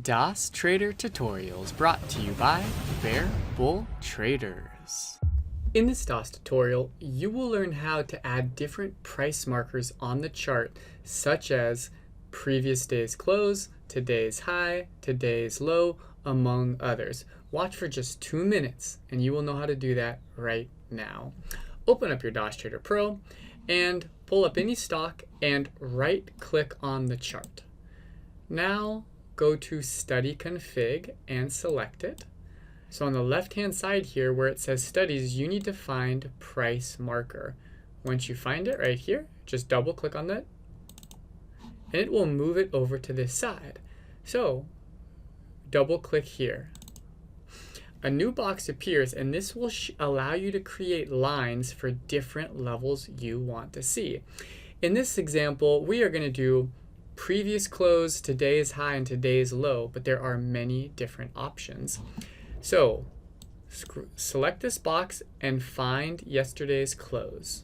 DOS Trader Tutorials brought to you by Bear Bull Traders. In this DOS tutorial, you will learn how to add different price markers on the chart, such as previous day's close, today's high, today's low, among others. Watch for just 2 minutes and you will know how to do that right now. Open up your DOS Trader Pro and pull up any stock and right-click on the chart. Now go to Study Config and select it. So on the left-hand side here where it says Studies, you need to find Price Marker. Once you find it right here, just double-click on that and it will move it over to this side. So double-click here. A new box appears and this will allow you to create lines for different levels you want to see. In this example, we are going to do previous close, today's high, and today's low, but there are many different options. So select this box and find yesterday's close.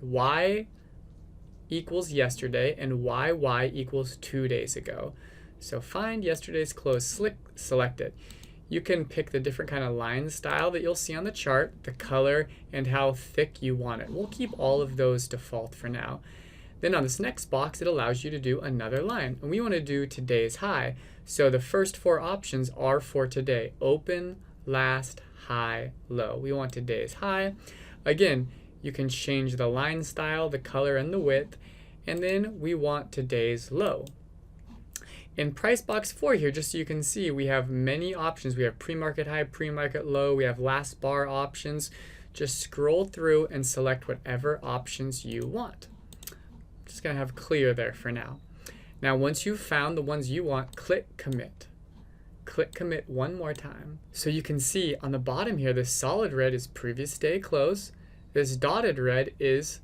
Y equals yesterday and Y equals 2 days ago. So find yesterday's close, select it. You can pick the different kind of line style that you'll see on the chart, the color, and how thick you want it. We'll keep all of those default for now. Then on this next box, it allows you to do another line. And we want to do today's high. So the first 4 options are for today. Open, last, high, low. We want today's high. Again, you can change the line style, the color, and the width. And then we want today's low. In price box 4 here, just so you can see, we have many options. We have pre-market high, pre-market low. We have last bar options. Just scroll through and select whatever options you want. Just gonna have clear there for now. Now, once you've found the ones you want, click commit. Click commit one more time. So you can see on the bottom here, this solid red is previous day close. This dotted red is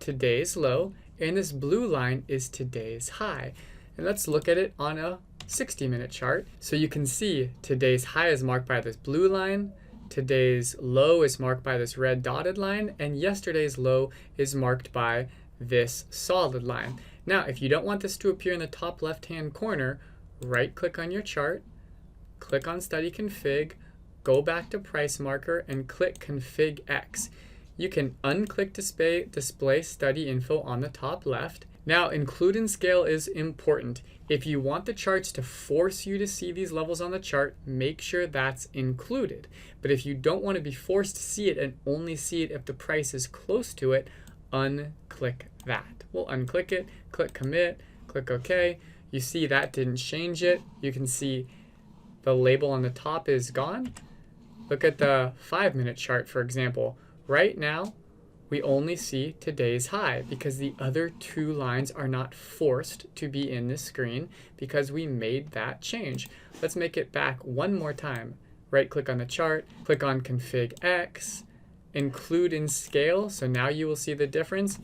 today's low, and this blue line is today's high. And let's look at it on a 60-minute chart. So you can see today's high is marked by this blue line, today's low is marked by this red dotted line, and yesterday's low is marked by this solid line. Now, if you don't want this to appear in the top left-hand corner, right-click on your chart, click on Study Config, go back to Price Marker, and click Config X. You can unclick display study info on the top left. Now, include and scale is important. If you want the charts to force you to see these levels on the chart, make sure that's included. But if you don't want to be forced to see it and only see it if the price is close to it, unclick that. We'll unclick it, click commit, click OK. You see that didn't change it. You can see the label on the top is gone. Look at the 5-minute chart, for example. Right now, we only see today's high because the other 2 lines are not forced to be in this screen because we made that change. Let's make it back one more time. Right-click on the chart, click on Config X, include in scale. So now you will see the difference.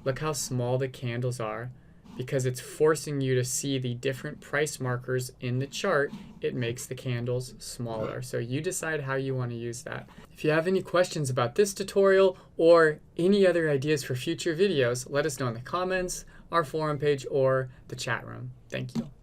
Look how small the candles are. Because it's forcing you to see the different price markers in the chart, it makes the candles smaller. So you decide how you want to use that. If you have any questions about this tutorial or any other ideas for future videos, let us know in the comments, our forum page, or the chat room. Thank you.